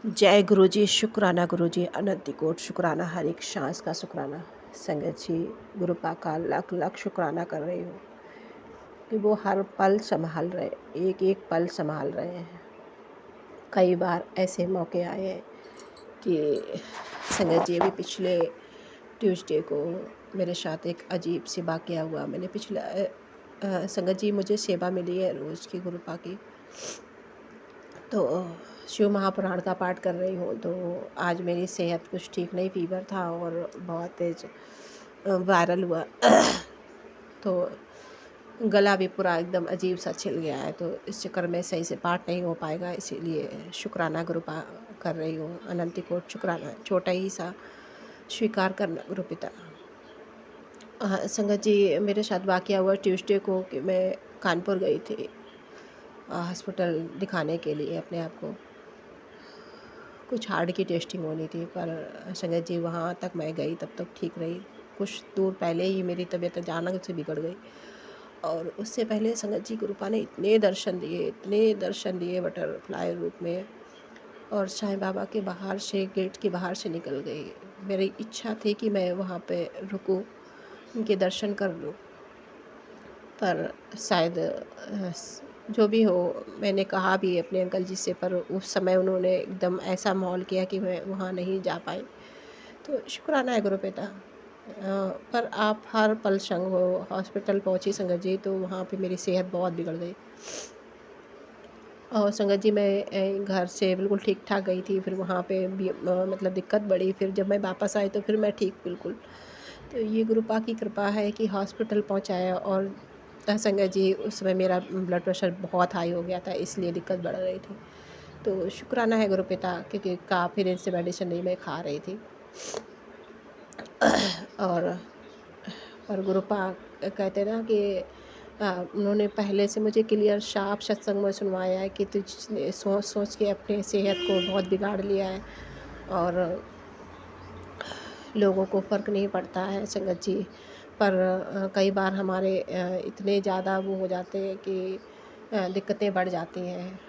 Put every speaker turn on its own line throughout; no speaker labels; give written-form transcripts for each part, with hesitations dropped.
जय गुरु जी, शुक्राना गुरु जी, अनंत कोट शुक्राना, हर एक सांस का शुक्राना। संगत जी, गुरु पाक का लाख लाख शुक्राना कर रही हूँ कि वो हर पल संभाल रहे, एक एक पल संभाल रहे हैं। कई बार ऐसे मौके आए हैं कि संगत जी, अभी पिछले ट्यूसडे को मेरे साथ एक अजीब सी वाक़या हुआ। मैंने संगत जी, मुझे सेवा मिली है रोज़ की गुरु पाक की, तो शिव महापुराण का पाठ कर रही हूँ। तो आज मेरी सेहत कुछ ठीक नहीं, फीवर था और बहुत तेज वायरल हुआ। तो गला भी पूरा एकदम अजीब सा छिल गया है, तो इस चक्कर में सही से पाठ नहीं हो पाएगा, इसीलिए शुक्राना गुरु पा कर रही हूँ। अनंत कोट शुक्राना, छोटा ही सा स्वीकार करना गुरु पिता। संगत जी, मेरे साथ वाक़या हुआ ट्यूसडे को कि मैं कानपुर गई थी हॉस्पिटल दिखाने के लिए अपने आप को। कुछ हार्ट की टेस्टिंग होनी थी, पर संगत जी वहाँ तक मैं गई तब तक ठीक रही। कुछ दूर पहले ही मेरी तबीयत अचानक से बिगड़ गई, और उससे पहले संगत जी कृपा ने इतने दर्शन दिए बटरफ्लाई रूप में, और साईं बाबा के बाहर से, गेट के बाहर से निकल गई। मेरी इच्छा थी कि मैं वहाँ पे रुकूं, उनके दर्शन कर लूँ, पर शायद जो भी हो, मैंने कहा भी अपने अंकल जी से, पर उस समय उन्होंने एकदम ऐसा माहौल किया कि मैं वहाँ नहीं जा पाई। तो शुक्राना है गुरु पिता। पर आप हर पल संग हो। हॉस्पिटल पहुँची संगत जी, तो वहाँ पे मेरी सेहत बहुत बिगड़ गई, और संगत जी मैं घर से बिल्कुल ठीक ठाक गई थी, फिर वहाँ पे भी मतलब दिक्कत बढ़ी। फिर जब मैं वापस आई तो फिर मैं ठीक बिल्कुल। तो ये गुरु पाक की कृपा है कि हॉस्पिटल पहुँचाया, और संगत जी उस समय मेरा ब्लड प्रेशर बहुत हाई हो गया था, इसलिए दिक्कत बढ़ रही थी। तो शुक्राना है गुरु पिता, क्योंकि काफ़ी दिन से मेडिसिन नहीं मैं खा रही थी। और गुरु पाक कहते हैं ना कि उन्होंने पहले से मुझे क्लियर साफ सत्संग में सुनवाया है कि तुझने सोच सोच के अपने सेहत को बहुत बिगाड़ लिया है, और लोगों को फ़र्क नहीं पड़ता है संगत जी। पर कई बार हमारे इतने ज़्यादा वो हो जाते हैं कि दिक्कतें बढ़ जाती हैं।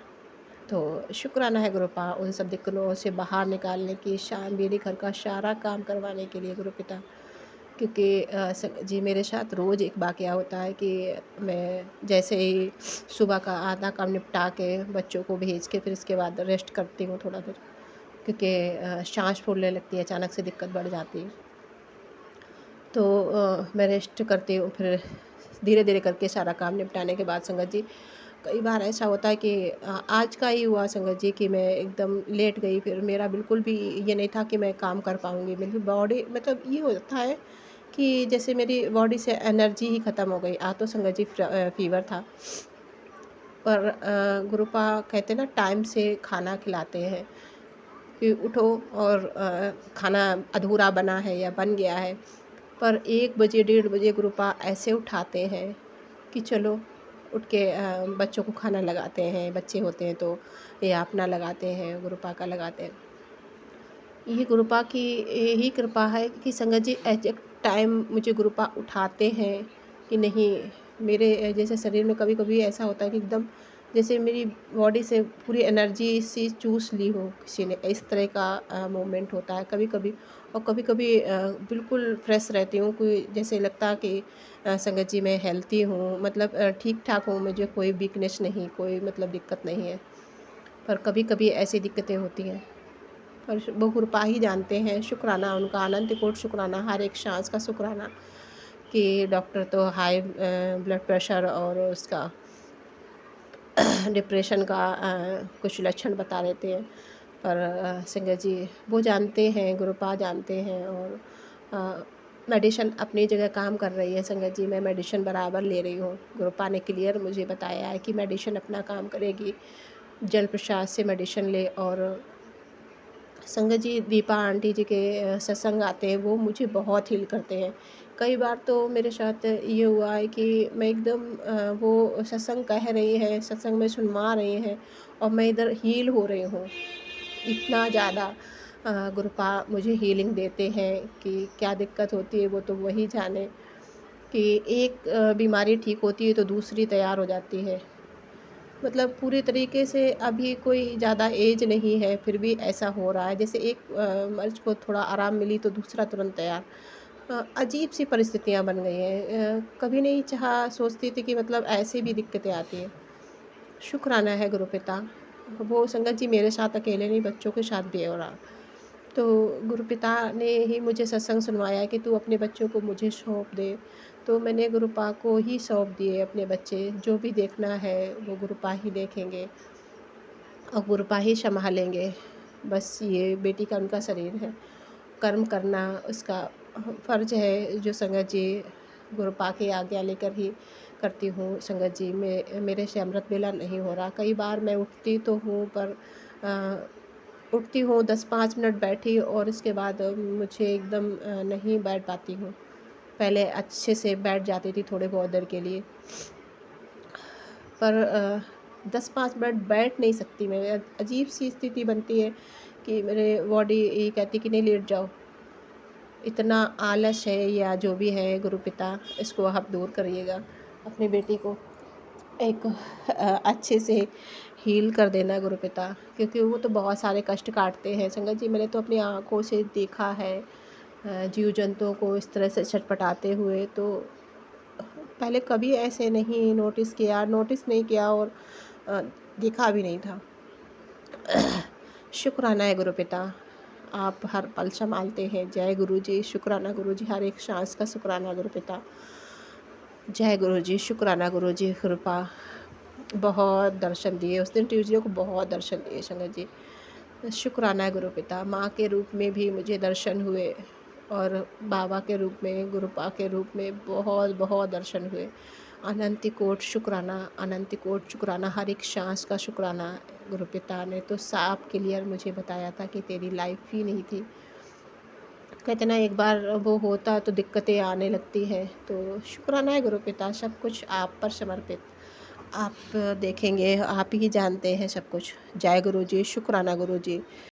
तो शुक्राना है गुरु पा उन सब दिक्कतों से बाहर निकालने की, मेरे घर का सारा काम करवाने के लिए गुरु पिता। क्योंकि संगत जी, मेरे साथ रोज़ एक वाक़या होता है कि मैं जैसे ही सुबह का आधा काम निपटा के बच्चों को भेज के फिर इसके बाद रेस्ट करती हूँ थोड़ा देर, क्योंकि साँस फूलने लगती है, अचानक से दिक्कत बढ़ जाती है। तो मैं रेस्ट करती हूँ, फिर धीरे-धीरे करके सारा काम निपटाने के बाद संगत जी, कई बार ऐसा होता है कि आज का ही हुआ संगत जी कि मैं एकदम लेट गई, फिर मेरा बिल्कुल भी ये नहीं था कि मैं काम कर पाऊँगी। मेरी बॉडी मतलब ये होता है कि जैसे मेरी बॉडी से एनर्जी ही ख़त्म हो गई। तो संगत जी फ़ीवर था, पर गुरुपा कहते हैं ना, टाइम से खाना खिलाते हैं कि उठो, और खाना अधूरा बना है या बन गया है, पर 1 बजे, 1:30 गुरुपा ऐसे उठाते हैं कि चलो उठ के बच्चों को खाना लगाते हैं। बच्चे होते हैं तो या अपना लगाते हैं, गुरुपा का लगाते हैं। ये गुरुपा की ही कृपा है कि संगत जी एग्जैक्ट टाइम मुझे गुरुपा उठाते हैं कि नहीं। मेरे जैसे शरीर में कभी-कभी ऐसा होता है कि एकदम जैसे मेरी बॉडी से पूरी एनर्जी सी चूस ली हो किसी ने, इस तरह का मोमेंट होता है कभी-कभी। और कभी-कभी बिल्कुल फ्रेश रहती हूँ, कोई जैसे लगता है कि संगत जी मैं हेल्थी हूँ, मतलब ठीक-ठाक हूँ, मुझे कोई वीकनेस नहीं, कोई मतलब दिक्कत नहीं है। पर कभी-कभी ऐसी दिक्कतें होती हैं। पर वो कृपा ही जानते हैं। शुक्राना उनका, अनंत कोटि शुक्राना, हर एक साँस का शुक्राना कि डॉक्टर तो हाई ब्लड प्रेशर और उसका डिप्रेशन का कुछ लक्षण बता देते हैं। पर संगत जी वो जानते हैं, गुरुपा जानते हैं, और अ, मेडिसिन अपनी जगह काम कर रही है संगत जी। मैं मेडिसिन बराबर ले रही हूँ। गुरुपा ने क्लियर मुझे बताया है कि मेडिसिन अपना काम करेगी। जल प्रसाद से मेडिसिन ले, और संगत जी दीपा आंटी जी के सत्संग आते हैं, वो मुझे बहुत हील करते हैं। कई बार तो मेरे साथ ये हुआ है कि मैं एकदम वो सत्संग कह रही हैं, सत्संग में सुनवा रही हैं, और मैं इधर हील हो रही हूँ। इतना ज़्यादा गुरुपा मुझे हीलिंग देते हैं कि क्या दिक्कत होती है वो तो वही जाने। कि एक बीमारी ठीक होती है तो दूसरी तैयार हो जाती है। मतलब पूरी तरीके से अभी कोई ज़्यादा एज नहीं है, फिर भी ऐसा हो रहा है। जैसे एक मर्ज को थोड़ा आराम मिली तो दूसरा तुरंत तैयार। अजीब सी परिस्थितियाँ बन गई हैं। कभी नहीं चाहा सोचती थी कि मतलब ऐसे भी दिक्कतें आती हैं। शुक्राना है गुरु पिता, वो संगत जी मेरे साथ अकेले नहीं, बच्चों के साथ भी हो रहा। तो गुरुपिता ने ही मुझे सत्संग सुनवाया कि तू अपने बच्चों को मुझे सौंप दे। तो मैंने गुरुपा को ही सौंप दिए अपने बच्चे, जो भी देखना है वो गुरुपा ही देखेंगे और गुरुपा ही संभालेंगे। बस ये बेटी का उनका शरीर है, कर्म करना उसका फ़र्ज़ है, जो संगत जी गुरुपा की आज्ञा लेकर ही करती हूँ। संगत जी मेरे से अमृत वेला नहीं हो रहा। कई बार मैं उठती तो हूँ पर उठती हूँ 10-5 मिनट बैठी और इसके बाद मुझे एकदम नहीं बैठ पाती हूँ। पहले अच्छे से बैठ जाती थी थोड़े बहुत देर के लिए, पर 10-5 मिनट बैठ नहीं सकती मैं। अजीब-सी स्थिति बनती है कि मेरे बॉडी ये कहती है कि नहीं, लेट जाओ। इतना आलस है या जो भी है गुरुपिता, इसको आप दूर करिएगा। अपनी बेटी को एक अच्छे से हील कर देना गुरुपिता, क्योंकि वो तो बहुत सारे कष्ट काटते हैं। संगत जी मैंने तो अपनी आँखों से देखा है जीव जंतुओं को इस तरह से छटपटाते हुए। तो पहले कभी ऐसे नहीं नोटिस नहीं किया और अ, देखा भी नहीं था। शुक्राना है गुरुपिता, आप हर पल संभालते हैं। जय गुरु जी, शुक्राना गुरु जी, हर एक सांस का शुक्राना गुरुपिता। जय गुरु जी, शुक्राना गुरु जी, कृपा बहुत दर्शन दिए उस दिन ट्यूसडे को, बहुत दर्शन दिए संगत जी। शुक्राना है गुरुपिता, माँ के रूप में भी मुझे दर्शन हुए और बाबा के रूप में, गुरुपा के रूप में बहुत बहुत दर्शन हुए। अनंत कोट शुक्राना, अनंत कोट शुक्राना, हर एक सांस का शुक्राना। गुरुपिता ने तो साफ क्लियर मुझे बताया था कि तेरी लाइफ ही नहीं थी। कहते ना एक बार वो होता तो दिक्कतें आने लगती हैं। तो शुक्राना है गुरुपिता, सब कुछ आप पर समर्पित। आप देखेंगे, आप ही जानते हैं सब कुछ। जय गुरु जी, शुक्राना गुरु जी।